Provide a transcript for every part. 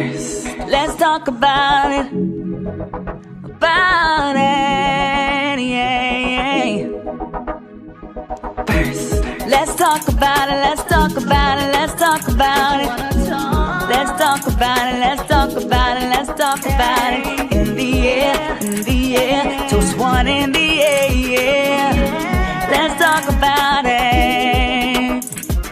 First, let's talk about it. Yeah. First, let's talk about it. Let's talk about it. Let's talk about it. Let's talk about it. Let's talk about it. Let's talk about it. In the air, toast one in the air. Let's talk about it.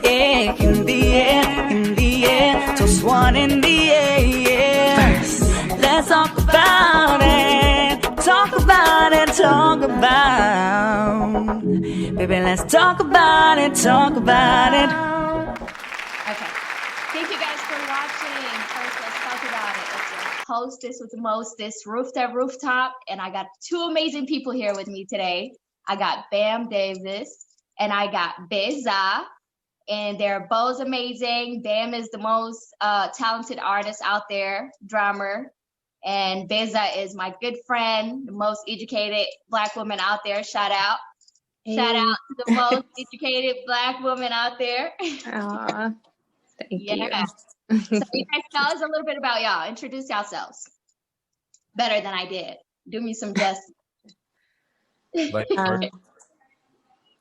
Yeah, in the air, toast one in the air. First, let's talk about it. Talk about it. Talk about. Baby, let's talk about it. Talk about it. Okay. Thank you guys for watching. First, let's talk about it. It's your hostess with the mostest, Rufta Rufftop, and I got two amazing people here with me today. I got Bam Davis and I got Beza, and they're both amazing. Bam is the most talented artist out there, drummer, and Beza is my good friend, the most educated Black woman out there. Shout out. Hey. Shout out to the most educated Black woman out there. Aw, thank you. So you guys tell us a little bit about y'all. Introduce yourselves. Better than I did. Do me some justice.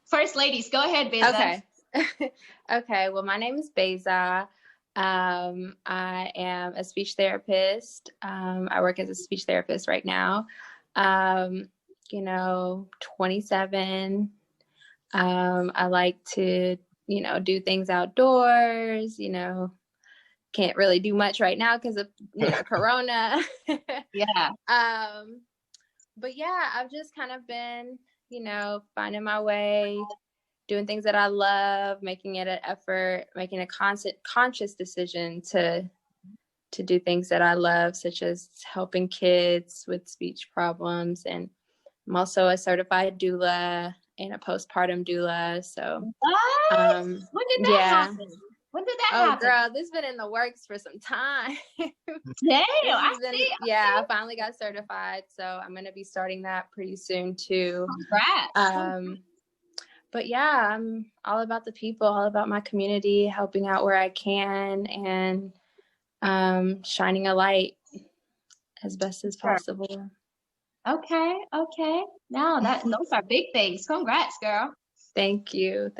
First ladies, go ahead, Beza. Okay. Okay, well, my name is Beza. I am a speech therapist. I work as a speech therapist right now. 27. I like to, do things outdoors, can't really do much right now because of Corona. Yeah. But yeah, I've just kind of been, finding my way, doing things that I love, making it an effort, making a conscious decision to do things that I love, such as helping kids with speech problems. And I'm also a certified doula and a postpartum doula. So what? When did that happen? When did that happen? Oh, girl, this has been in the works for some time. Damn, I finally got certified, so I'm going to be starting that pretty soon too. Congrats. But yeah, I'm all about the people, all about my community, helping out where I can, and shining a light as best as possible. Okay. No, those are big things. Congrats, girl. Thank you.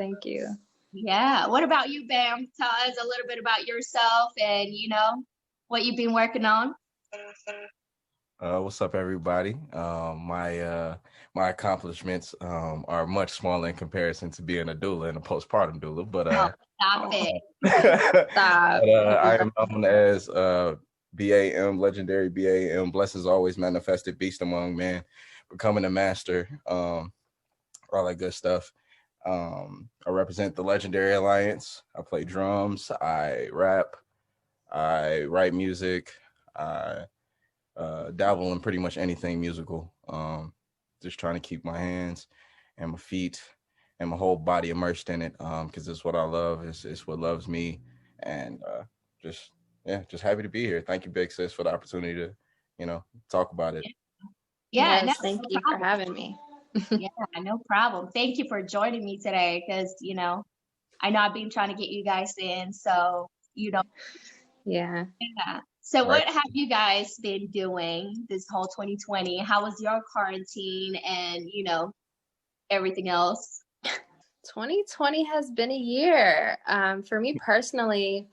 Yeah. What about you, Bam? Tell us a little bit about yourself and, what you've been working on. What's up, everybody? My accomplishments are much smaller in comparison to being a doula and a postpartum doula, but stop it. Stop. I am known as BAM, Legendary BAM, Blessings Always Manifested, Beast Among Men, Becoming a Master, all that good stuff. I represent the Legendary Alliance. I play drums, I rap, I write music, I dabble in pretty much anything musical. Just trying to keep my hands and my feet and my whole body immersed in it, because it's what I love. It's what loves me, and just happy to be here. Thank you, Big Sis, for the opportunity to talk about it. Yeah, yes, thank you for having me. Yeah, no problem. Thank you for joining me today, because I know I've been trying to get you guys in, so Yeah. So what have you guys been doing this whole 2020? How was your quarantine and everything else? 2020 has been a year. For me personally,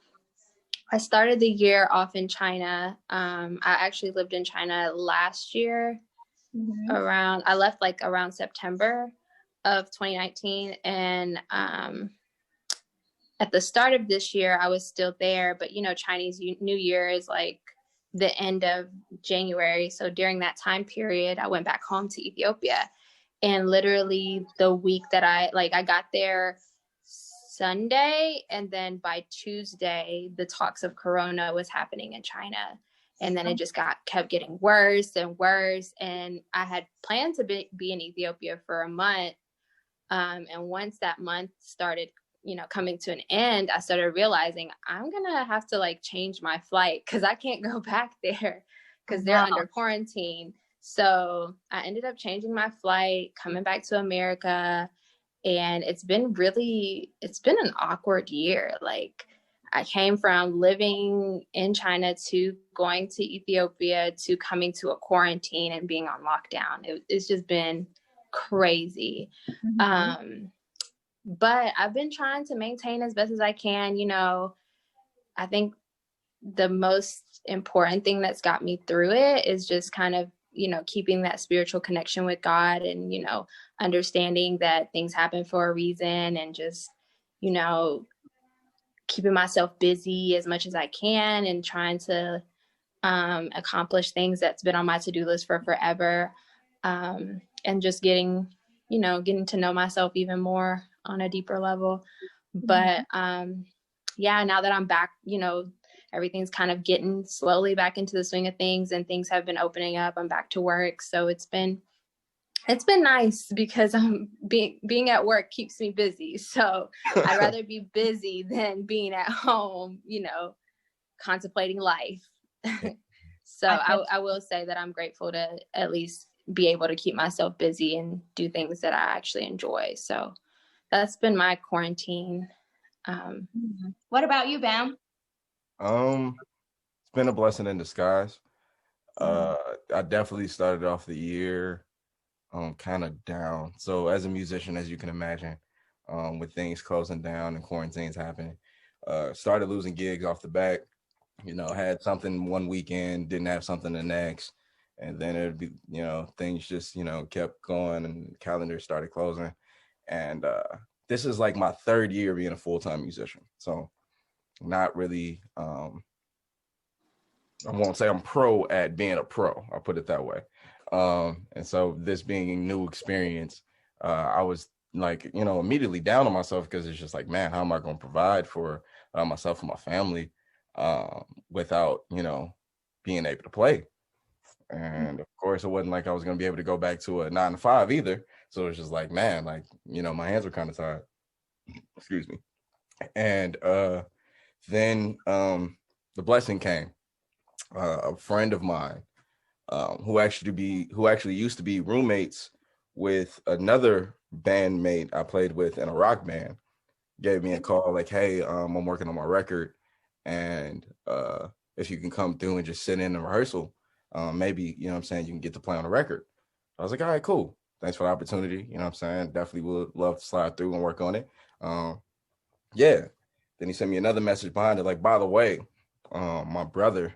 I started the year off in China. I actually lived in China last year. Mm-hmm. I left around September of 2019, and at the start of this year I was still there, but Chinese New Year is the end of January, so during that time period I went back home to Ethiopia, and literally the week that I got there Sunday, and then by Tuesday the talks of Corona was happening in China. And then it just kept getting worse and worse. And I had planned to be in Ethiopia for a month. And once that month started, coming to an end, I started realizing I'm going to have to change my flight, because I can't go back there because they're under quarantine. So I ended up changing my flight, coming back to America. And it's been an awkward year. I came from living in China to going to Ethiopia to coming to a quarantine and being on lockdown. It's just been crazy. But I've been trying to maintain as best as I can. You know, I think the most important thing that's got me through it is just kind of, you know, keeping that spiritual connection with God and, you know, understanding that things happen for a reason and just, you know, keeping myself busy as much as I can and trying to accomplish things that's been on my to-do list for forever. And just getting to know myself even more on a deeper level. But yeah, now that I'm back, you know, everything's kind of getting slowly back into the swing of things and things have been opening up. I'm back to work. So it's been nice because being at work keeps me busy. So I'd rather be busy than being at home, you know, contemplating life. So I will say that I'm grateful to at least be able to keep myself busy and do things that I actually enjoy. So that's been my quarantine. What about you, Bam? It's been a blessing in disguise. I definitely started off the year kind of down. So as a musician, as you can imagine, with things closing down and quarantines happening, started losing gigs off the back. You know, had something one weekend, didn't have something the next, and then it'd be, you know, things just, you know, kept going and calendars started closing. And this is like my third year being a full-time musician. So not really, I won't say I'm pro at being a pro, I'll put it that way. And so this being a new experience, I was like, you know, immediately down on myself because it's just like, man, how am I going to provide for myself and my family without, you know, being able to play? And of course, it wasn't like I was going to be able to go back to a 9-to-5 either. So it's just like, man, like, you know, my hands were kind of tired. Excuse me. And then the blessing came. A friend of mine who actually used to be roommates with another bandmate I played with in a rock band, gave me a call like, hey, I'm working on my record, and if you can come through and just sit in a rehearsal, maybe, you know what I'm saying, you can get to play on a record. I was like, all right, cool. Thanks for the opportunity. You know what I'm saying? Definitely would love to slide through and work on it. Yeah. Then he sent me another message behind it. Like, by the way, my brother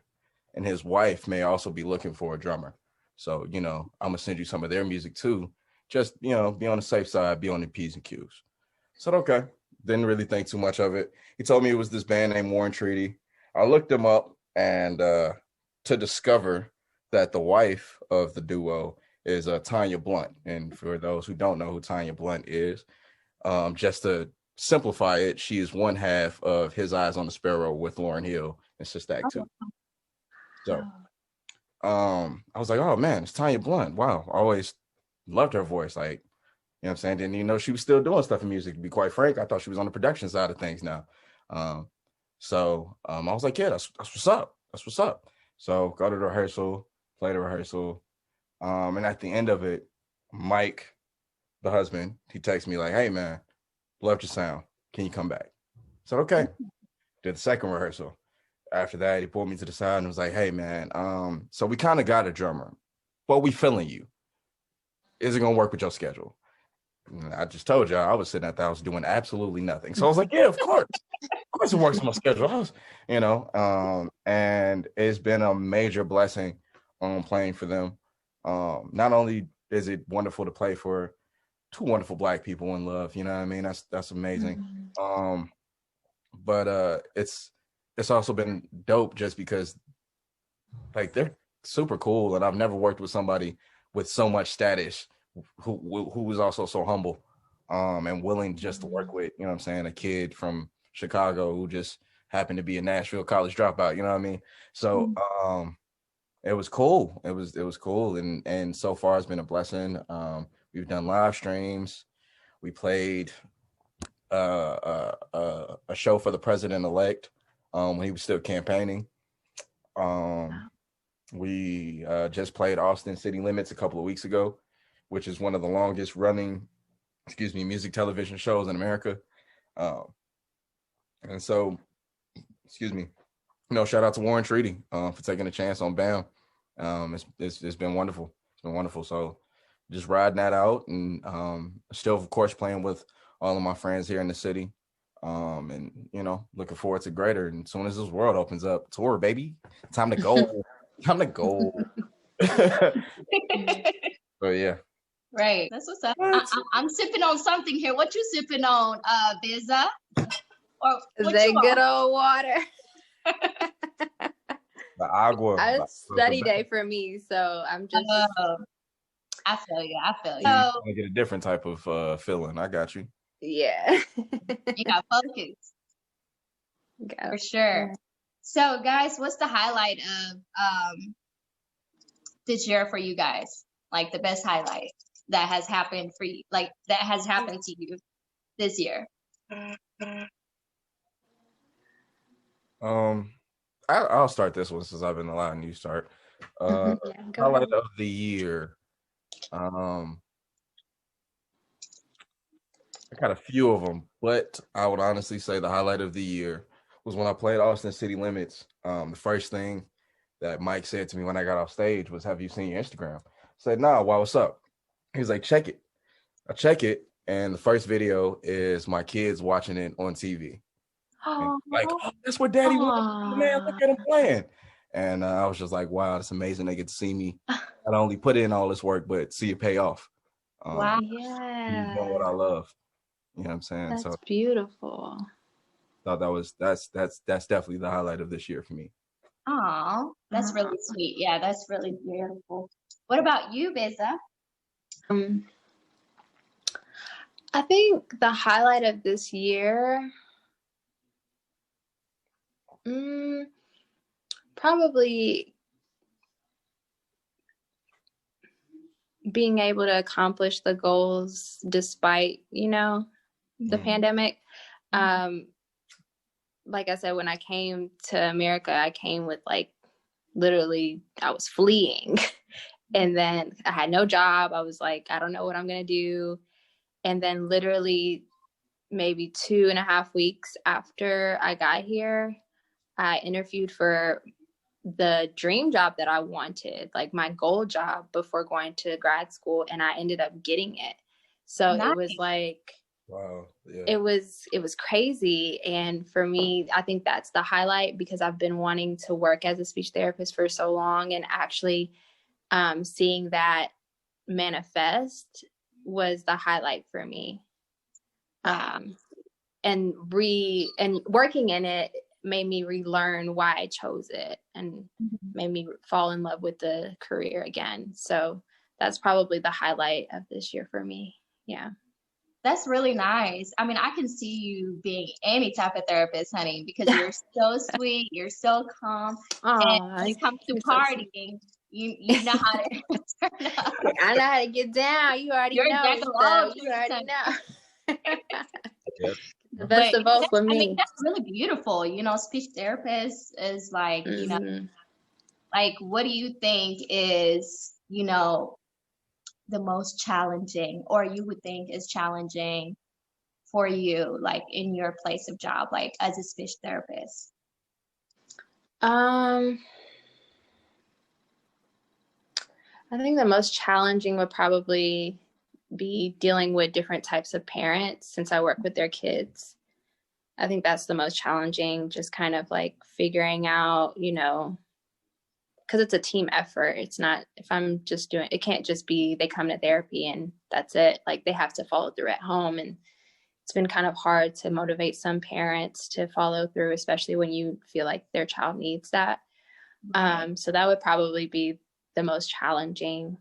and his wife may also be looking for a drummer. So, you know, I'm going to send you some of their music too. Just, you know, be on the safe side, be on the P's and Q's. So, okay. Didn't really think too much of it. He told me it was this band named War and Treaty. I looked them up, and to discover that the wife of the duo is Tanya Blunt. And for those who don't know who Tanya Blunt is, just to simplify it, she is one half of His Eyes on the Sparrow with Lauryn Hill and Sister Act 2. So I was like, oh man, it's Tanya Blunt. Wow. I always loved her voice. Like, you know what I'm saying? Didn't even know she was still doing stuff in music. To be quite frank, I thought she was on the production side of things now. So I was like, yeah, that's what's up. That's what's up. So go to the rehearsal, play the rehearsal. And at the end of it, Mike, the husband, he texts me like, hey man, loved your sound. Can you come back? I said, okay. Did the second rehearsal. After that, he pulled me to the side and was like, hey man, so we kind of got a drummer, but we feeling you. Is it gonna work with your schedule? And I just told y'all I was sitting at the house doing absolutely nothing. So I was like, yeah, of course it works with my schedule. I was, you know, and it's been a major blessing playing for them. Not only is it wonderful to play for two wonderful Black people in love, you know what I mean? That's amazing. But it's also been dope just because like they're super cool, and I've never worked with somebody with so much status who was also so humble and willing just to work with, you know what I'm saying, a kid from Chicago who just happened to be a Nashville college dropout, you know what I mean? So it was cool. It was cool, and so far it's been a blessing. We've done live streams. We played a show for the president-elect when he was still campaigning. We just played Austin City Limits a couple of weeks ago, which is one of the longest running, music television shows in America. And so excuse me, shout out to Warren Treaty for taking a chance on Bam. It's been wonderful. It's been wonderful. So just riding that out, and still, of course, playing with all of my friends here in the city. And looking forward to greater. And as soon as this world opens up, tour, baby, time to go. Time to go. So yeah. Right. That's what's up. I'm sipping on something here. What you sipping on, Beza? Or what that you good on? old water. The agua. It's a study day for me, so I'm just. I feel you. You want to get a different type of feeling. I got you. Yeah. You got focus. For sure. So, guys, what's the highlight of this year for you guys? Like the best highlight that has happened for you, like that has happened to you this year? I'll start this one since I've been allowing you to start. Highlight of the year. I got a few of them, but I would honestly say the highlight of the year was when I played Austin City Limits. The first thing that Mike said to me when I got off stage was, "Have you seen your Instagram?" I said, "Nah, why, what's up?" He was like, "Check it." I check it, and the first video is my kids watching it on TV. Like, oh, that's what Daddy wants. Man, look at him playing. And I was just like, wow, that's amazing. They get to see me not only put in all this work, but see it pay off. Wow. Yeah. Doing what I love. You know what I'm saying? That's beautiful. Thought that's definitely the highlight of this year for me. Oh, that's really sweet. Yeah, that's really beautiful. What about you, Beza? I think the highlight of this year, probably being able to accomplish the goals despite, the pandemic. Like I said, when I came to America, I came with literally I was fleeing. And then I had no job. I was like, I don't know what I'm going to do. And then literally maybe 2.5 weeks after I got here, I interviewed for the dream job that I wanted, like my goal job before going to grad school. And I ended up getting it. So It was like, wow. Yeah. It was crazy. And for me, I think that's the highlight, because I've been wanting to work as a speech therapist for so long, and actually seeing that manifest was the highlight for me. And working in it made me relearn why I chose it, and made me fall in love with the career again. So that's probably the highlight of this year for me. Yeah. That's really nice. I mean, I can see you being any type of therapist, honey, because you're so sweet, you're so calm. And when it comes to partying, you know how to turn up. I know how to get down. You already know. You already know. The best of both for me. I mean, that's really beautiful. Speech therapist is like, like, what do you think is, the most challenging, or you would think is challenging for you, like in your place of job, like as a speech therapist? I think the most challenging would probably be dealing with different types of parents, since I work with their kids. I think that's the most challenging, just kind of like figuring out, because it's a team effort. It's not, if I'm just doing, it can't just be they come to therapy and that's it. Like, they have to follow through at home. And it's been kind of hard to motivate some parents to follow through, especially when you feel like their child needs that. So that would probably be the most challenging.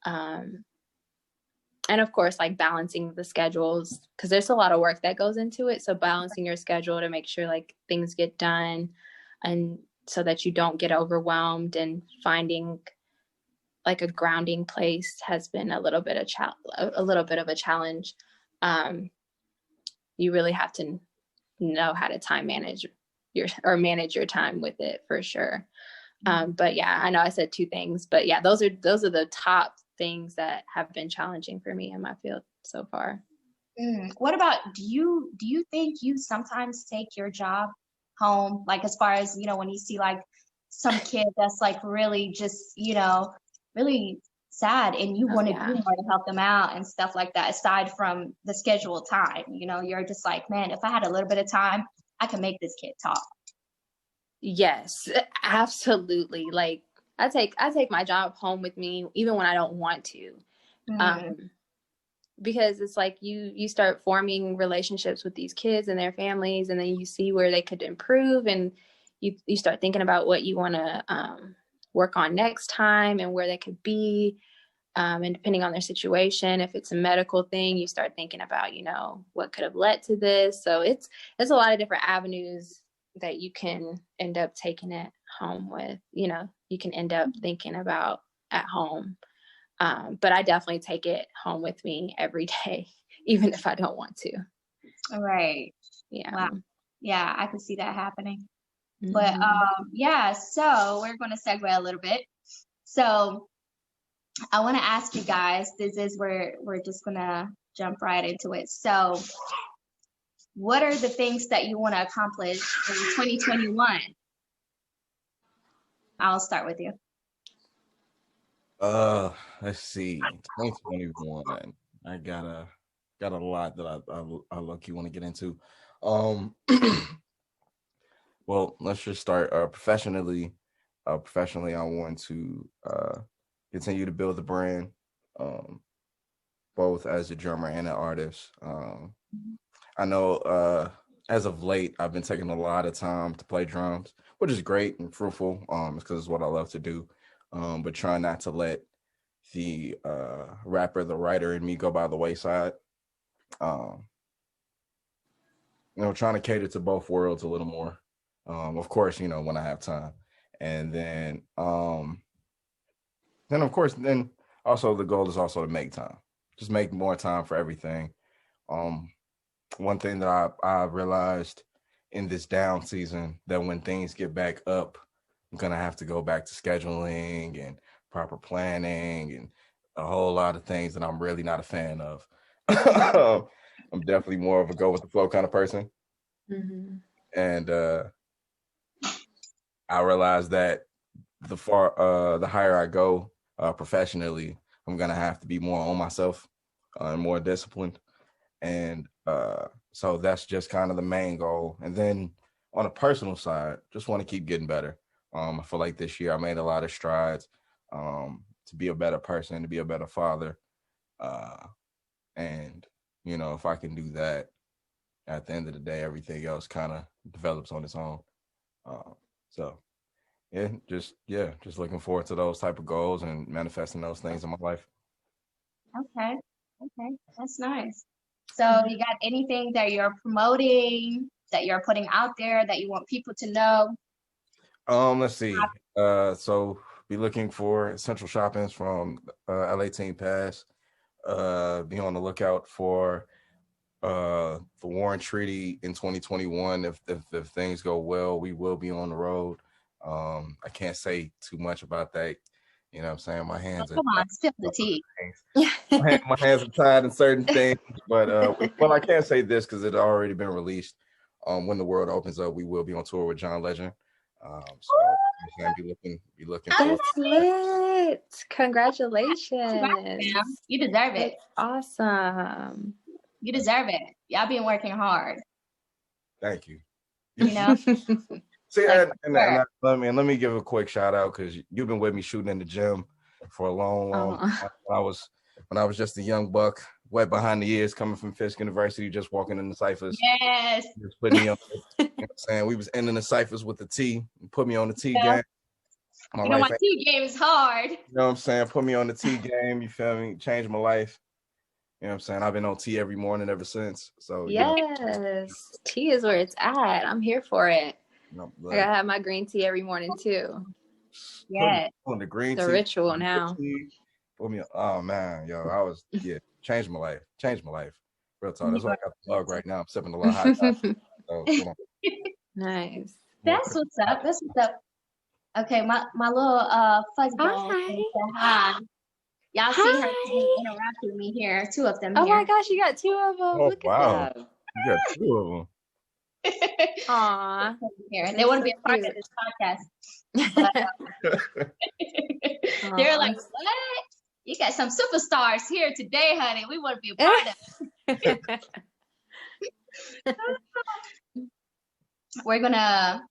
And of course, like balancing the schedules, because there's a lot of work that goes into it. So balancing your schedule to make sure like things get done, and so that you don't get overwhelmed, and finding like a grounding place has been a little bit of a challenge. You really have to know how to time manage your time with it, for sure. But yeah, I know I said two things, but yeah, those are the top things that have been challenging for me in my field so far. What about, do you think you sometimes take your job home? Like, as far as, you know, when you see like some kid that's like really just, you know, really sad, and you want to do more to help them out and stuff like that, aside from the scheduled time, you know, you're just like, man, if I had a little bit of time, I can make this kid talk. Yes, absolutely. Like, I take my job home with me, even when I don't want to. Because it's like you start forming relationships with these kids and their families, and then you see where they could improve, and you start thinking about what you want to work on next time and where they could be. And depending on their situation, if it's a medical thing, you start thinking about, you know, what could have led to this. So it's a lot of different avenues that you can end up taking it home with, you know, you can end up thinking about at home. But I definitely take it home with me every day, even if I don't want to. Right. Yeah. Wow. Yeah, I can see that happening. But yeah, so we're going to segue a little bit. So I want to ask you guys, this is where we're just going to jump right into it. So what are the things that you want to accomplish in 2021? I'll start with you. Let's see. 2021. I got a lot that I lucky want to get into. Well, let's just start professionally. Professionally, I want to continue to build the brand, both as a drummer and an artist. I know as of late, I've been taking a lot of time to play drums, which is great and fruitful, because it's what I love to do. But trying not to let the rapper, the writer in me go by the wayside. You know, trying to cater to both worlds a little more. Of course, you know, when I have time. And then of course, then also the goal is also to make time. Just make more time for everything. One thing that I realized in this down season, that when things get back up, I'm gonna have to go back to scheduling and proper planning and a whole lot of things that I'm really not a fan of. I'm definitely more of a go with the flow kind of person. And I realized that the higher I go professionally, I'm gonna have to be more on myself and more disciplined. And so that's just kind of the main goal. And then on a personal side, just want to keep getting better. I feel like this year I made a lot of strides to be a better person, to be a better father. And, you know, if I can do that, at the end of the day, everything else kind of develops on its own. So, just looking forward to those type of goals and manifesting those things in my life. Okay, that's nice. So you got anything that you're promoting, that you're putting out there that you want people to know? Let's see. So be looking for essential shoppings from LA Teen Pass. Be on the lookout for the Warren Treaty in 2021. If things go well, we will be on the road. I can't say too much about that. You know what I'm saying? My hands are... Come on, spill the tea. My hands are tied in certain things, but well, I can't say this because it had already been released. When the world opens up, we will be on tour with John Legend. So be looking. That's lit! Congratulations! You deserve it. That's awesome. You deserve it. Y'all been working hard. Thank you. You know. See, let me give a quick shout out because you've been with me shooting in the gym for a long time. When I was just a young buck, wet behind the ears, coming from Fisk University, just walking in the ciphers. Yes. Just putting me on. You know what I'm saying? We was ending the ciphers with the T. Put me on the T game. My T game is hard. You know what I'm saying? Put me on the T game. You feel me? Changed my life. You know what I'm saying? I've been on T every morning ever since. So yes, T is where it's at. I'm here for it. I gotta have my green tea every morning too. Yeah, on the green tea, ritual now. Put me. Oh man, yo, I was changed my life. Real talk. That's why I got the plug right now. I'm sipping a little hot. So, nice. That's what's up. Okay, my little fuzzy ball. Hi. Y'all see her interact with me here. Two of them. Oh my gosh, you got two of them. Oh, look wow. at that. You got two of them. Aw. Here, and they want to be a part of this podcast. But, they're like, what? You got some superstars here today, honey. We want to be a part of it. We're going to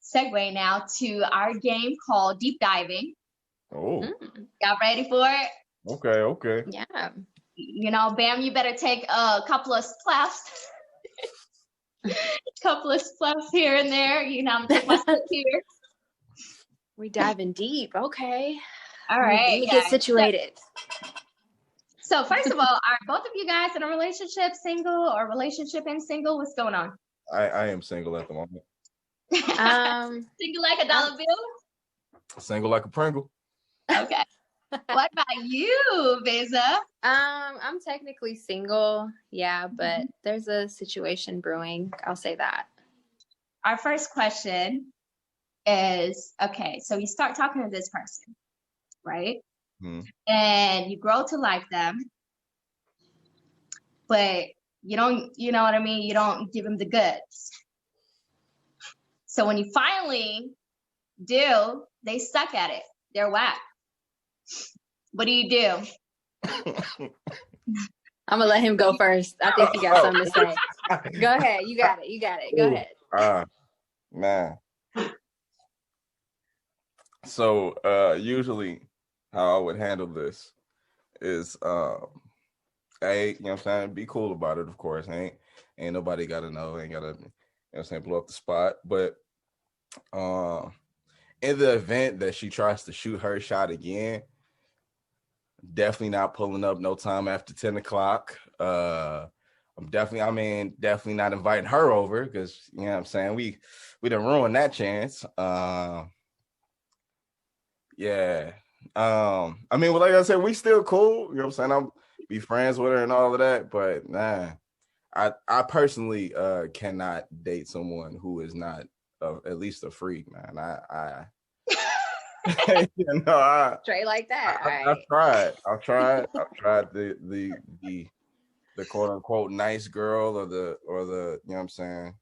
segue now to our game called Deep Diving. Oh. Y'all ready for it? Okay. Yeah. You know, Bam, you better take a couple of splaps. Here and there. You know, I'm going to take my sip here. We diving deep. Okay. All right. Let me get situated. So first of all, are both of you guys in a relationship, single, or relationship and single? What's going on? I am single at the moment. Single like a dollar bill? Single like a Pringle. Okay. What about you, Beza? I'm technically single, yeah, but there's a situation brewing. I'll say that. Our first question is, okay, so you start talking to this person, right? And you grow to like them, but you don't, you know what I mean? You don't give them the goods. So when you finally do, they suck at it. They're whack. What do you do? I'm gonna let him go first. I think he got something to say. Go ahead. You got it. Go ahead. Man. So usually how I would handle this is you know what I'm saying, be cool about it, of course. Ain't nobody gotta know, ain't gotta, you know what I'm saying, blow up the spot. But in the event that she tries to shoot her shot again, definitely not pulling up no time after 10 o'clock. I'm definitely not inviting her over, because, you know what I'm saying, we done ruined that chance. Yeah. I mean, well, like I said, we still cool. You know what I'm saying? I'm be friends with her and all of that, but nah, I personally cannot date someone who is not at least a freak, man. I you know, straight like that. I've tried the quote unquote nice girl or the you know what I'm saying,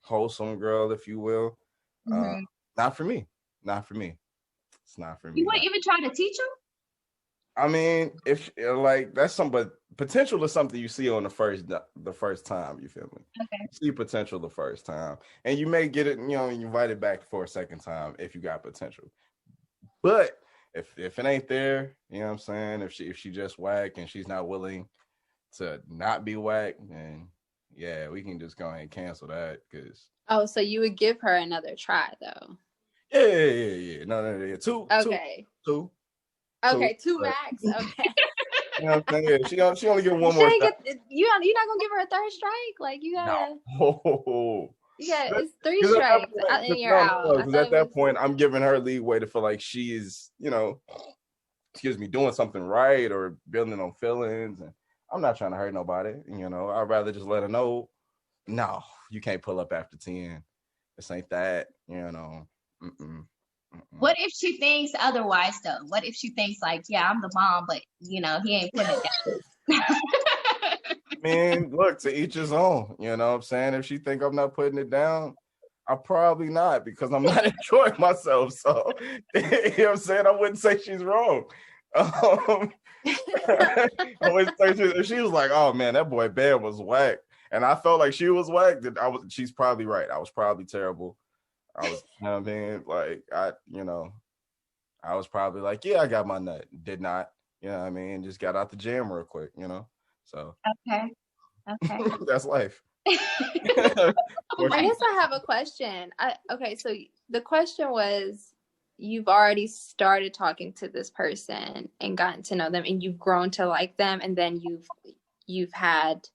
wholesome girl, if you will. Not for me. It's not for me. You wouldn't even try to teach them? I mean, if like that's but potential is something you see on the first time, you feel me? Okay. You see potential the first time, and you may get it, you know, you invite it back for a second time if you got potential. But if it ain't there, you know what I'm saying, if she just whack and she's not willing to not be whack, then yeah, we can just go ahead and cancel that. Cause so you would give her another try though? Yeah. No. Two. Okay. Two. Okay, two max. Okay. You know what I'm saying? Yeah, she only get one more. You're not gonna give her a third strike? Like you gotta. No. Yeah, it's 3 strikes and you're out. Because at that point, I'm giving her leeway to feel like she is, you know, doing something right or building on feelings. And I'm not trying to hurt nobody. You know, I'd rather just let her know, no, you can't pull up after 10. This ain't that, you know. What if she thinks otherwise, though? What if she thinks like, yeah, I'm the mom, but, you know, he ain't putting it down? Man, look, to each his own. You know what I'm saying? If she think I'm not putting it down, I'm probably not, because I'm not enjoying myself. So, you know what I'm saying? I wouldn't say she's wrong. I wouldn't say if she was like, oh, man, that boy Bam was whack, and I felt like she was whack, then she's probably right. I was probably terrible. I was, you know what I mean? Like, I was probably like, yeah, I got my nut. Did not, you know what I mean? Just got out the gym real quick, you know? So. Okay. That's life. I guess I have a question. So the question was, you've already started talking to this person and gotten to know them, and you've grown to like them, and then you've had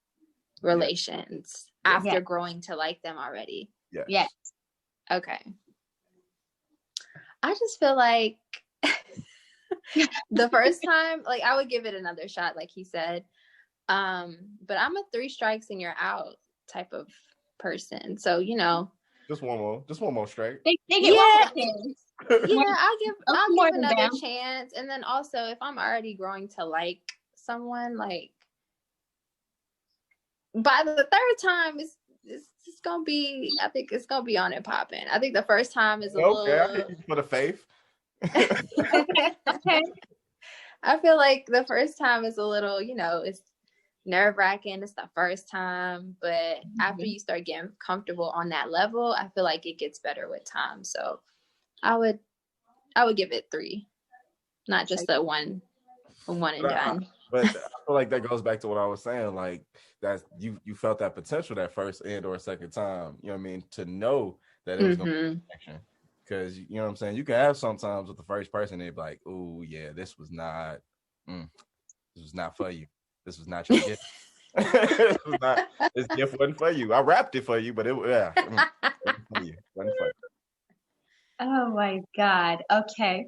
relations after growing to like them already. Yes. Okay. I just feel like the first time, like, I would give it another shot, like he said. But I'm a 3 strikes and you're out type of person. So, you know. Just one more strike. They get one more Yeah, I'll give another chance. And then also, if I'm already growing to like someone, like, by the third time, it's gonna be, I think it's gonna be on and popping. I think the first time is a Okay, I little hit you for the faith. Okay. I feel like the first time is a little, it's nerve-wracking. It's the first time, but after you start getting comfortable on that level, I feel like it gets better with time. So I would give it 3, not just a one and done. But I feel like that goes back to what I was saying. Like that's you felt that potential that first and or second time. You know what I mean? To know that it was going to be a connection. Because you know what I'm saying? You can have sometimes with the first person, they'd be like, oh yeah, this was not for you. This was not your gift. This gift wasn't for you. I wrapped it for you, but it wasn't for you. Wasn't for you. Oh my God. Okay.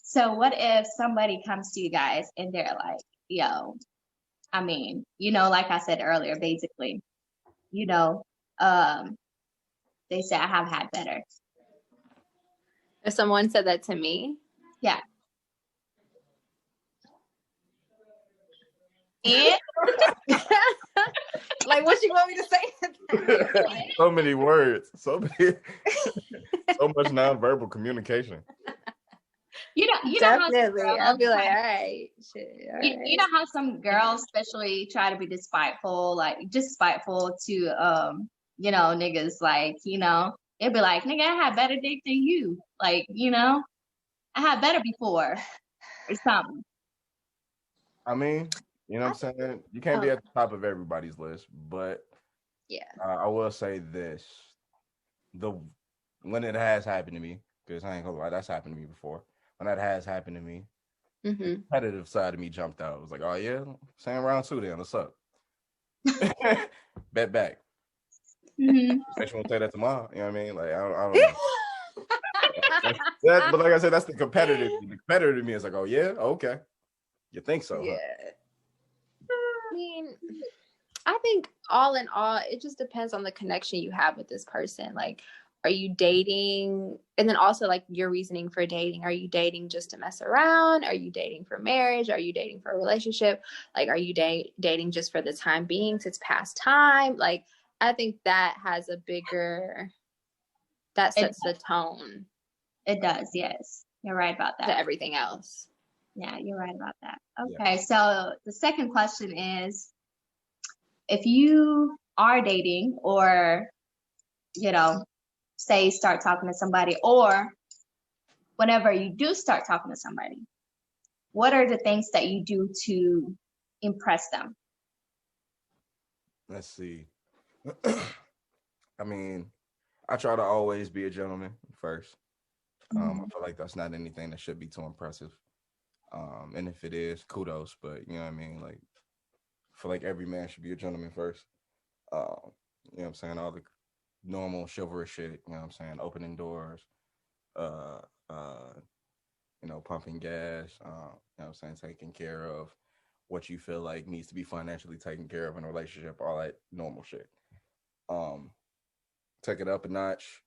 So what if somebody comes to you guys and they're like, yo, I mean, like I said earlier, basically, they say I have had better. If someone said that to me, yeah. And like, what you want me to say? So many words, so much nonverbal communication. Definitely. I'll be like, all right, shit. You know how some girls especially try to be spiteful to niggas, like, it'd be like, nigga, I had better dick than you. Like, I had better before or something. I mean, you know what I'm saying? You can't be at the top of everybody's list, but yeah, I will say this. When it has happened to me, because I ain't gonna lie, that's happened to me before. When that has happened to me, the competitive side of me jumped out. I was like, oh yeah, same round 2 then, what's up? Bet back. Bet you won't say that tomorrow. You know what I mean? Like, I don't know. But like I said, that's the competitive. The competitive to me is like, oh yeah, okay. You think so? Yeah. Huh? I mean, I think all in all, it just depends on the connection you have with this person. Like, are you dating? And then also, like, your reasoning for dating. Are you dating just to mess around? Are you dating for marriage? Are you dating for a relationship? Like, are you dating just for the time being to pass time? Like, I think that has that sets the tone. It does, yes. You're right about that. To everything else. Yeah, you're right about that. Okay, yeah. So the second question is, if you are dating or, say start talking to somebody, or whenever you do start talking to somebody, what are the things that you do to impress them? Let's see. I mean, I try to always be a gentleman first. I feel like that's not anything that should be too impressive. And if it is, kudos, but you know what I mean? Like, I feel like every man should be a gentleman first. You know what I'm saying? All the normal chivalrous shit, you know what I'm saying? Opening doors, pumping gas, you know what I'm saying? Taking care of what you feel like needs to be financially taken care of in a relationship, all that normal shit. Take it up a notch.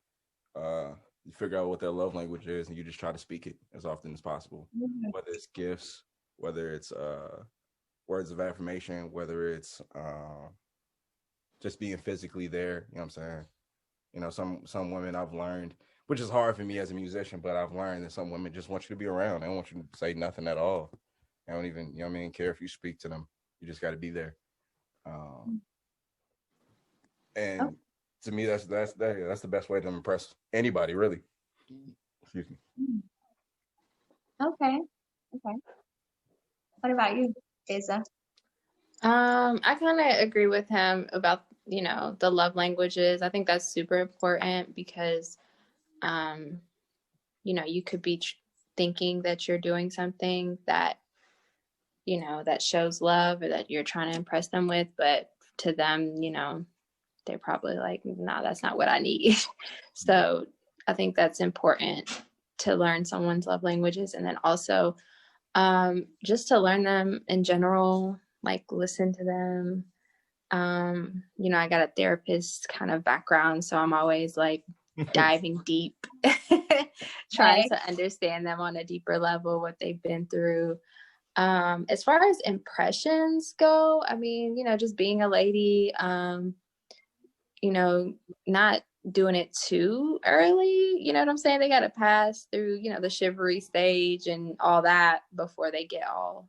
You figure out what their love language is, and you just try to speak it as often as possible. Whether it's gifts, whether it's words of affirmation, whether it's just being physically there. You know what I'm saying? Some women I've learned, which is hard for me as a musician, but I've learned that some women just want you to be around. They don't want you to say nothing at all. They don't even, care if you speak to them. You just got to be there. And to me, that's the best way to impress anybody, really. Excuse me. Okay. What about you, Beza? I kind of agree with him about, the love languages. I think that's super important because, you could be thinking that you're doing something that, that shows love or that you're trying to impress them with, but to them, they're probably like, no, that's not what I need. So I think that's important to learn someone's love languages. And then also just to learn them in general, like listen to them. I got a therapist kind of background, so I'm always like diving deep, trying to understand them on a deeper level, what they've been through. As far as impressions go, I mean, just being a lady, you know, not doing it too early. You know what I'm saying? They got to pass through, you know, the chivalry stage and all that before they get all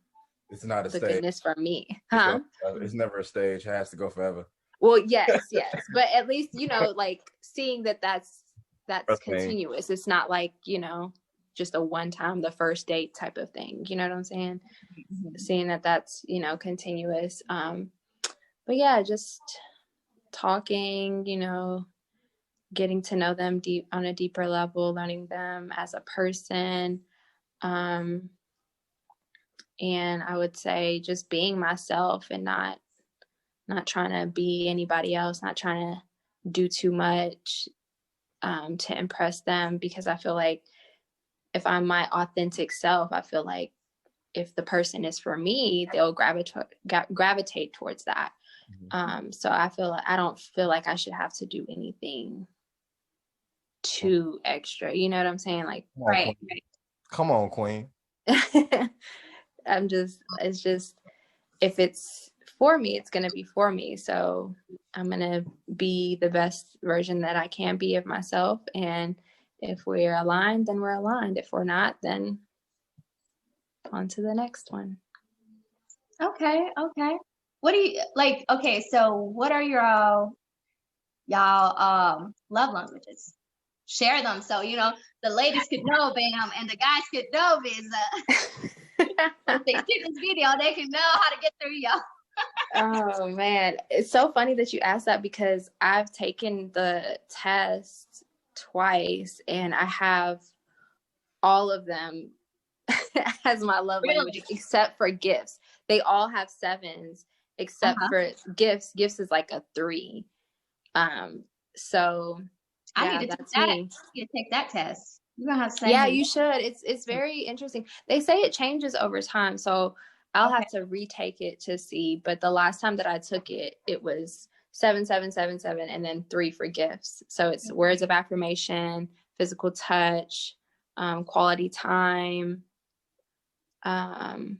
It's not a the stage. goodness from me. It's never a stage. It has to go forever. Well, yes. But at least, you know, like seeing that's Trust me. continuous. It's not like, you know, just a one time, the first date type of thing. You know what I'm saying? Seeing that's, you know, continuous. But yeah, just talking, you know, getting to know them deep on a deeper level, learning them as a person. And I would say just being myself and not trying to be anybody else, not trying to do too much to impress them, because I feel like if I'm my authentic self, I feel like if the person is for me, they'll gravitate towards that. So I don't feel like I should have to do anything too extra. You know what I'm saying? Like, Right. Come on, Queen. it's just, if it's for me, it's going to be for me. So I'm going to be the best version that I can be of myself. And if we're aligned, then we're aligned. If we're not, then on to the next one. Okay. What do you like? Okay, so what are y'all love languages? Share them so you know the ladies could know Bam and the guys could know Beza. If they see this video, they can know how to get through y'all. Oh man, it's so funny that you asked that, because I've taken the test twice and I have all of them as my love language, except for gifts. They all have 7s except for gifts. Gifts is like a 3. So I need to take that. You take that test. You're gonna have to say. Yeah, you should. It's very interesting. They say it changes over time, so I'll have to retake it to see. But the last time that I took it, it was 7, 7, 7, 7, and then 3 for gifts. So it's words of affirmation, physical touch, quality time. I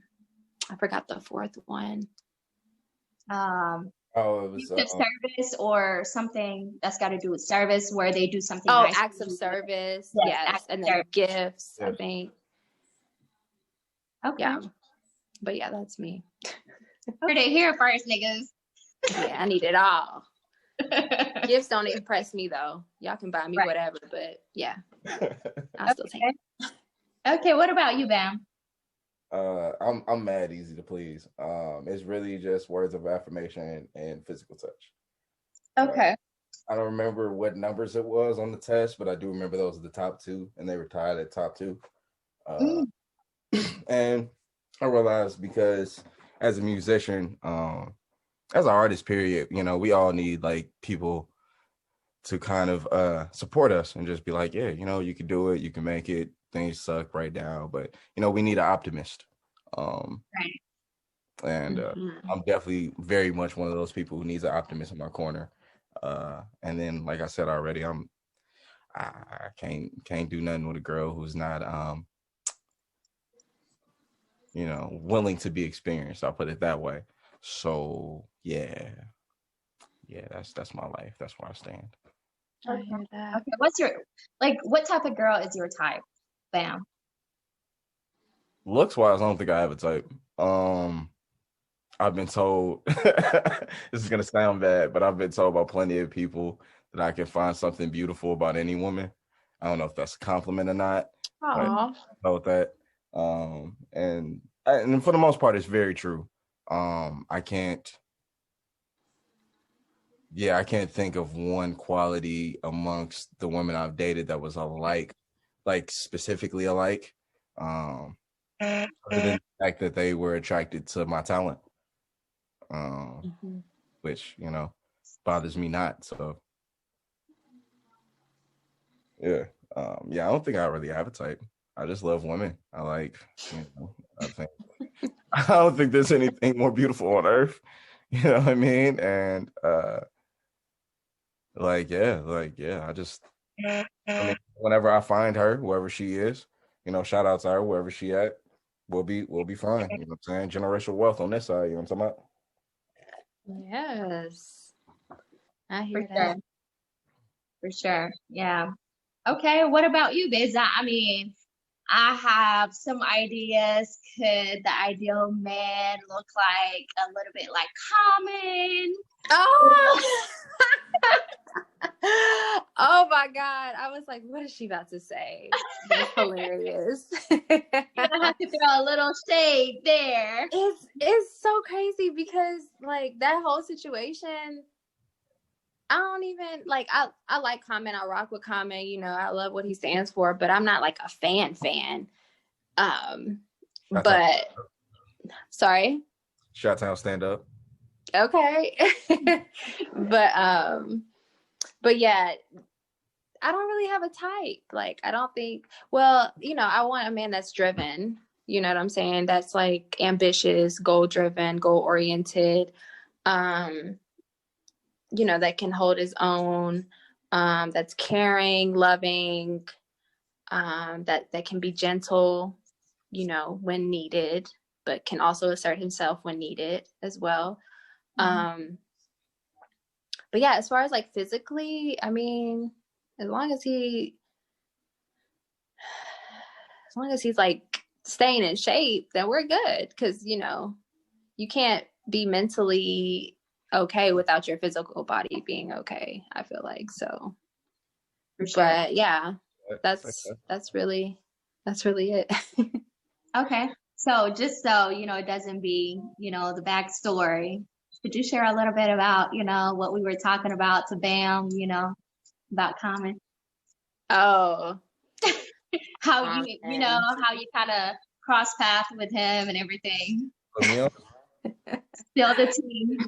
forgot the 4th one. It was service or something that's got to do with service, where they do something. Oh, nice acts of service. Yes. And then gifts, I think. Okay. Yeah. But yeah, that's me. Heard it here first, niggas. Yeah, I need it all. Gifts don't impress me though. Y'all can buy me whatever, but yeah, I'll still take it. Okay, what about you, Bam? I'm mad easy to please. It's really just words of affirmation and physical touch. Okay. I don't remember what numbers it was on the test, but I do remember those are the top 2, and they were tied at top 2. And I realized, because as a musician, as an artist, period, you know, we all need like people to kind of support us and just be like, yeah, you know, you can do it, you can make it. Things suck right now, but you know, we need an optimist. Right. And I'm definitely very much one of those people who needs an optimist in my corner. And then, like I said already, I can't do nothing with a girl who's not you know, willing to be experienced. I'll put it that way. So yeah, that's my life. That's where I stand. I hear that. Okay, what's your what type of girl is your type, Bam? Looks wise, I don't think I have a type. I've been told this is gonna sound bad, but I've been told by plenty of people that I can find something beautiful about any woman. I don't know if that's a compliment or not. Aww. About that. And for the most part, it's very true. I can't think of one quality amongst the women I've dated that was alike, like specifically alike. Other than the fact that they were attracted to my talent, which, you know, bothers me not. So yeah, I don't think I really have a type. I just love women. I like, you know, I don't think there's anything more beautiful on earth. You know what I mean? And I just, I mean, whenever I find her, whoever she is, you know, shout out to her, wherever she at, we'll be fine. You know what I'm saying? Generational wealth on this side, you know what I'm talking about? Yes. I hear that. For sure. Yeah. Okay. What about you, Beza? I mean, I have some ideas. Could the ideal man look like a little bit like Common? Oh. Oh my God. I was like, what is she about to say? That's hilarious. You're gonna have to throw a little shade there. It's so crazy because like that whole situation, I don't even like I like Common, I rock with Common, you know, I love what he stands for, but I'm not like a fan. But sorry. Shot-town stand up. Okay. But yeah, I don't really have a type. Like, I don't think, well, you know, I want a man that's driven, you know what I'm saying? That's like ambitious, goal driven, goal oriented, you know, that can hold his own, that's caring, loving, that can be gentle, you know, when needed, but can also assert himself when needed as well. But yeah, as far as like physically, I mean, as long as he's like staying in shape, then we're good. Because, you know, you can't be mentally okay without your physical body being okay, I feel like. So, For sure. but yeah, that's really it. Okay. So just so, you know, it doesn't be, you know, the backstory. Could you share a little bit about, you know, what we were talking about to Bam, you know, about Common? Oh. How you know, how you kind of cross path with him and everything. Still the team.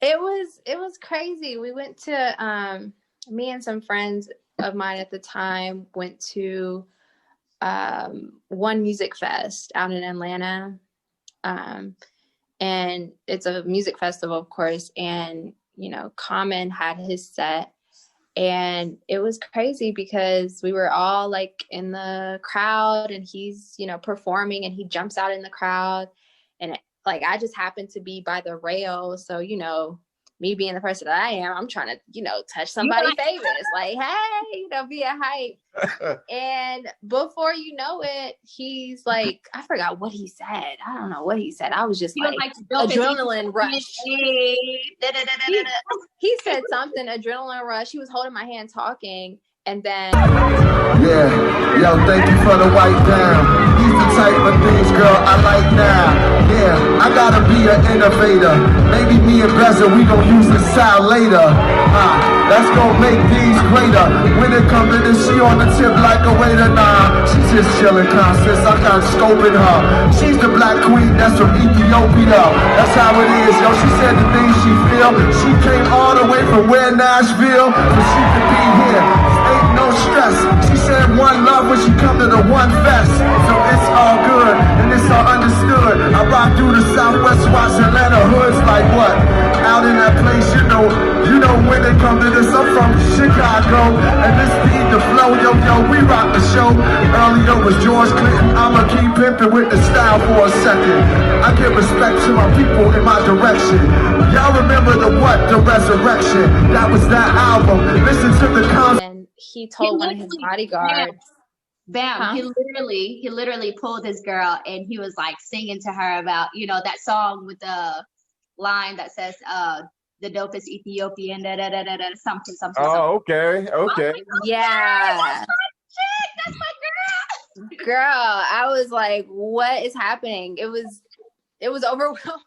It was crazy. We went to me and some friends of mine at the time went to One Music Fest out in Atlanta. And it's a music festival, of course, and you know, Common had his set, and it was crazy because we were all like in the crowd and he's, you know, performing and he jumps out in the crowd, and like I just happened to be by the rail, so you know, me being the person that I am, I'm trying to, you know, touch somebody famous, like, hey, you know, be a hype. And before you know it, he's like, I forgot what he said. I don't know what he said. I was just like adrenaline rush. He said something, adrenaline rush. He was holding my hand talking. And then yeah, yo, thank you for the white down. These the type of things, girl, I like now. Yeah, I gotta be an innovator. Maybe me and Beza, we gon' use this style later. That's gon' make these greater. When it comes to this, she on the tip like a waiter. Nah, she's just chillin' conscious. I got scoping her. She's the black queen that's from Ethiopia. That's how it is, yo. She said the things she feel. She came all the way from where Nashville, so she could be here. Ain't no stress. She said one love when she come to the one fest. So it's all good and it's all understood. I rock through the Southwest, watch Atlanta hoods like what? Out in that place, you know when they come to this. I'm from Chicago and this beat the flow, yo, we rock the show. Earlier was George Clinton. I'ma keep pimping with the style for a second. I give respect to my people in my direction. Y'all remember the resurrection? That was that album. Listen to the concept. He told one of his bodyguards. Bam. He literally pulled his girl and he was like singing to her about, you know, that song with the line that says the dopest Ethiopian something. Oh, okay. Yeah. That's my girl. Girl, I was like, what is happening? It was overwhelming.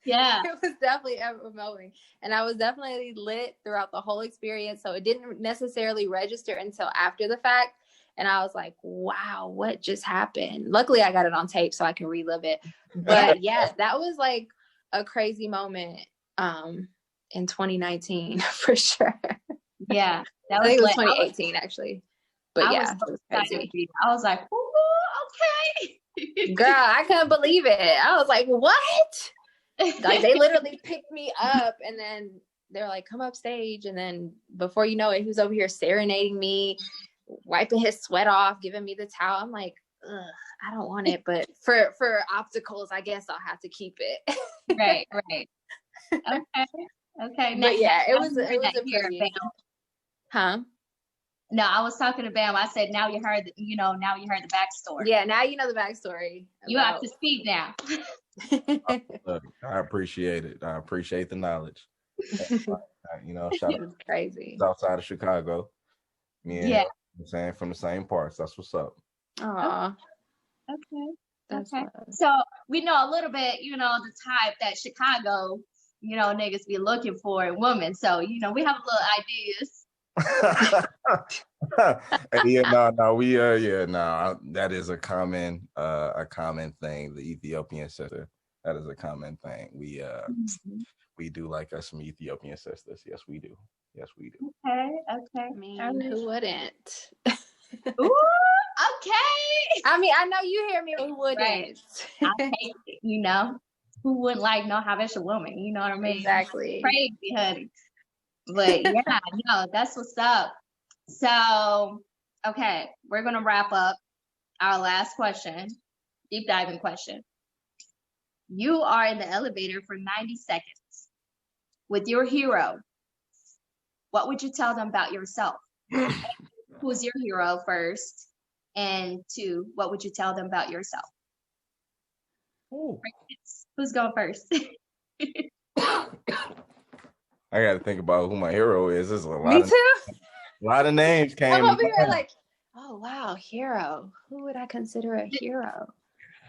Yeah. It was definitely overwhelming. And I was definitely lit throughout the whole experience. So it didn't necessarily register until after the fact. And I was like, wow, what just happened? Luckily, I got it on tape so I can relive it. But yeah, that was like a crazy moment in 2019 for sure. Yeah. I think it was 2018 actually. But yeah, it was crazy. I was like, ooh, okay. Girl, I couldn't believe it. I was like, what? Like they literally picked me up and then they're like, come up stage. And then before you know it, he was over here serenading me, wiping his sweat off, giving me the towel. I'm like, ugh, I don't want it. But for opticals, I guess I'll have to keep it. Right. Okay. But yeah, it was a pretty Huh? No, I was talking to Bam. I said, now you heard the backstory. Yeah, now you know the backstory. You have to speak now. Look, I appreciate it. I appreciate the knowledge. You know, shout out crazy. outside of Chicago. Yeah. I'm saying from the same parts. That's what's up. Aw. Okay. So we know a little bit, you know, the type that Chicago, you know, niggas be looking for in women. So, you know, we have little ideas. That is a common thing. The Ethiopian sister, that is a common thing. We do like us some Ethiopian sisters. Yes, we do. Okay. I mean, who wouldn't? Ooh, okay. I mean, I know you hear me. Who wouldn't? Right. I hate it, you know. Who wouldn't like no Habesha woman? You know what I mean? Exactly. Crazy, honey. But yeah, no, that's what's up. So, okay, we're gonna wrap up our last question, deep diving question. You are in the elevator for 90 seconds with your hero. What would you tell them about yourself? Who's your hero first? And 2, what would you tell them about yourself? Ooh. Who's going first? I got to think about who my hero is. There's Me too. A lot of names came. I'm over here like, oh wow, hero. Who would I consider a hero?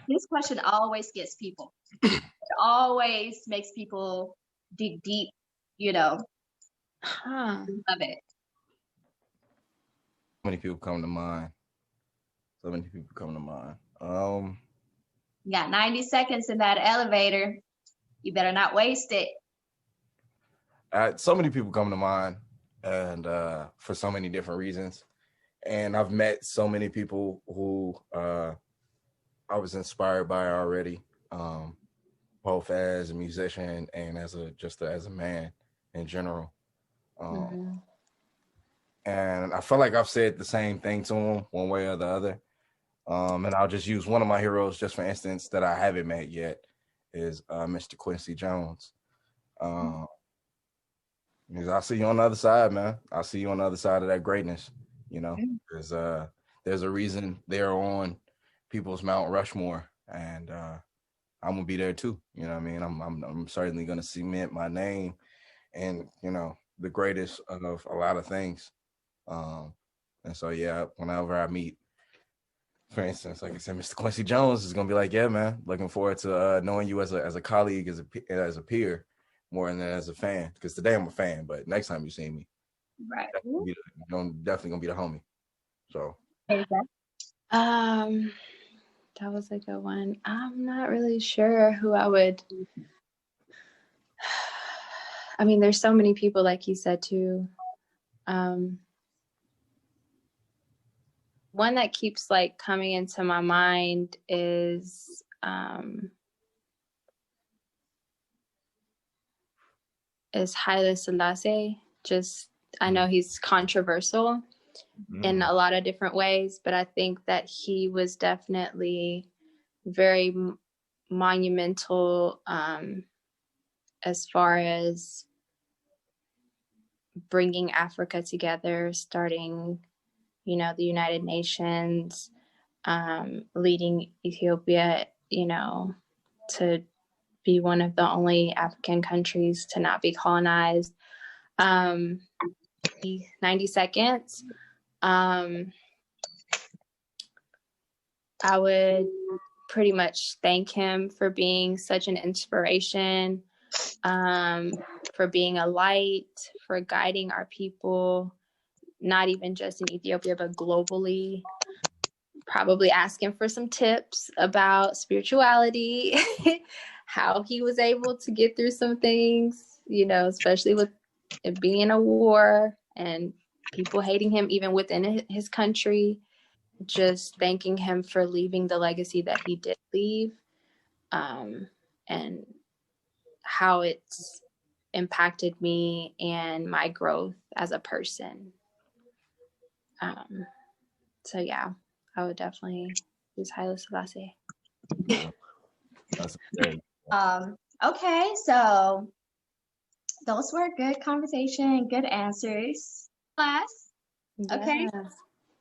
This question always gets people. It always makes people dig deep, you know. Huh. Love it. So many people come to mind. You got 90 seconds in that elevator. You better not waste it. So many people come to mind, and for so many different reasons. And I've met so many people who I was inspired by already, both as a musician and as a man in general. And I feel like I've said the same thing to him one way or the other. And I'll just use one of my heroes, just for instance, that I haven't met yet, is Mr. Quincy Jones. Because I see you on the other side, man. I see you on the other side of that greatness. You know, there's a reason they're on people's Mount Rushmore, and I'm gonna be there too. You know what I mean? I'm certainly gonna cement my name and, you know, the greatest of a lot of things. And so yeah, whenever I meet, for instance, like I said, Mr. Quincy Jones is gonna be like, yeah, man, looking forward to knowing you as a colleague, as a peer, more than as a fan. Because today I'm a fan, but next time you see me, right, definitely gonna be the homie. So, that was a good one. I'm not really sure who I would. I mean, there's so many people, like you said too. One that keeps like coming into my mind is Haile Selassie. I know he's controversial in a lot of different ways, but I think that he was definitely very monumental as far as bringing Africa together, starting, you know, the United Nations, leading Ethiopia, you know, to be one of the only African countries to not be colonized. 90 seconds. I would pretty much thank him for being such an inspiration, for being a light, for guiding our people, not even just in Ethiopia, but globally. Probably asking for some tips about spirituality, how he was able to get through some things, you know, especially with it being a war and people hating him even within his country. Just thanking him for leaving the legacy that he did leave, and how it's impacted me and my growth as a person. So yeah, I would definitely use Haile Selassie. That's great. Okay, so those were good conversation, good answers. class. Okay. Yes.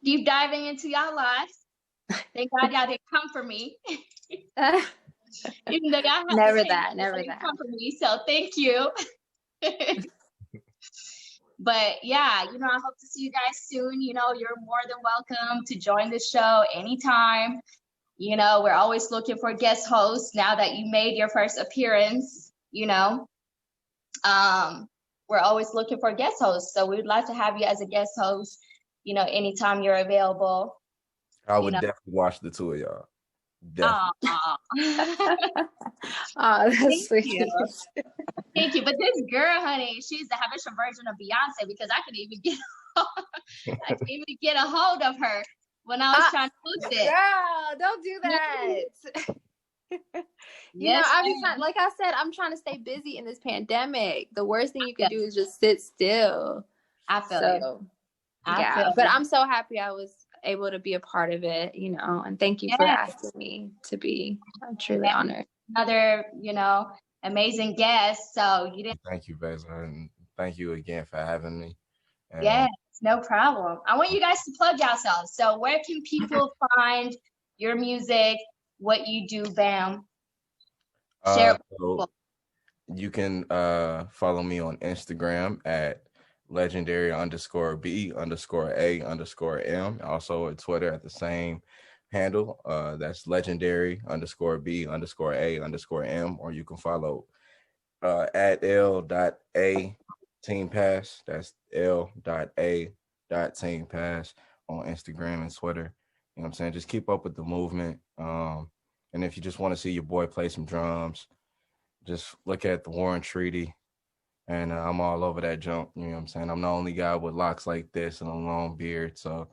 Deep diving into y'all lives. Thank God y'all didn't come for me. Even though y'all have Never the same that, voice, never y'all didn't that. come for me. So thank you. But yeah, you know, I hope to see you guys soon. You know, you're more than welcome to join the show anytime. You know, we're always looking for guest hosts now that you made your first appearance, you know. We're always looking for guest hosts. So we'd like to have you as a guest host, you know, anytime you're available. I You would know. definitely watch the two of y'all. Definitely. Oh, that's Thank sweet. you. Thank you. But this girl, honey, she's the habitual version of Beyonce because I couldn't even get a hold of her when I was trying to post it. Girl, don't do that. You know, Yes, I be ma'am. trying, like I said, I'm trying to stay busy in this pandemic. The worst thing you can do is just sit still. I feel you. Yeah, but I'm so happy I was able to be a part of it, you know, and thank you for asking me to be. I'm truly honored. Another, you know, amazing guest. So you didn't. Thank you, Beza, and thank you again for having me. And, Yes, no problem. I want you guys to plug yourselves. So where can people find your music, what you do, Bam? Share it with people. You can follow me on Instagram at legendary_B_A_M. Also at Twitter at the same handle. That's legendary_B_A_M. Or you can follow at L.A Team Pass. That's L.A Team Pass on Instagram and Twitter. You know what I'm saying? Just keep up with the movement. And if you just want to see your boy play some drums, just look at the Warren Treaty, and I'm all over that junk. You know what I'm saying? I'm the only guy with locks like this and a long beard, so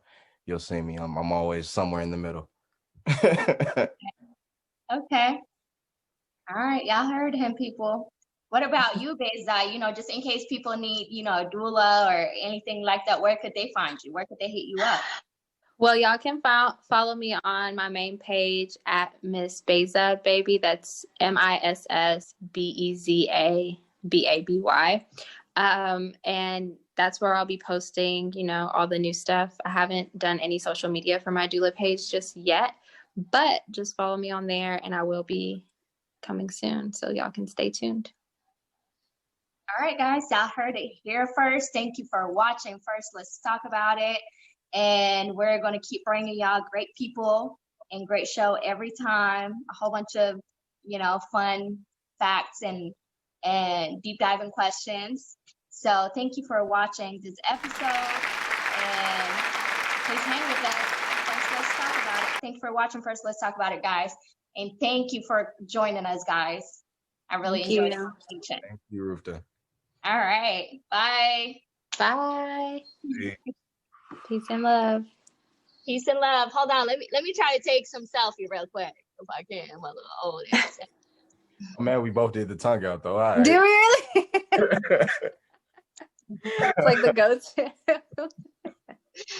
you'll see me. I'm always somewhere in the middle. Okay. All right, y'all heard him, people. What about you, Beza? You know, just in case people need, you know, a doula or anything like that, where could they find you? Where could they hit you up? Well, y'all can follow me on my main page at Miss Beza Baby. That's MissBezaBaby. And that's where I'll be posting, you know, all the new stuff. I haven't done any social media for my doula page just yet, but just follow me on there and I will be coming soon. So y'all can stay tuned. All right, guys, y'all heard it here first. Thank you for watching. First, let's talk about it. And we're going to keep bringing y'all great people and great show every time. A whole bunch of, you know, fun facts and deep diving questions. So thank you for watching this episode. And please hang with us. First, let's talk about it. Thank you for watching. First, let's talk about it, guys. And thank you for joining us, guys. I really enjoyed it. Thank you, Rufta. All right. Bye. Bye. Peace and love. Peace and love. Hold on. Let me try to take some selfie real quick if I can. My little old ass. Oh, man, we both did the tongue out though. All right. Do we really? It's like the go-to.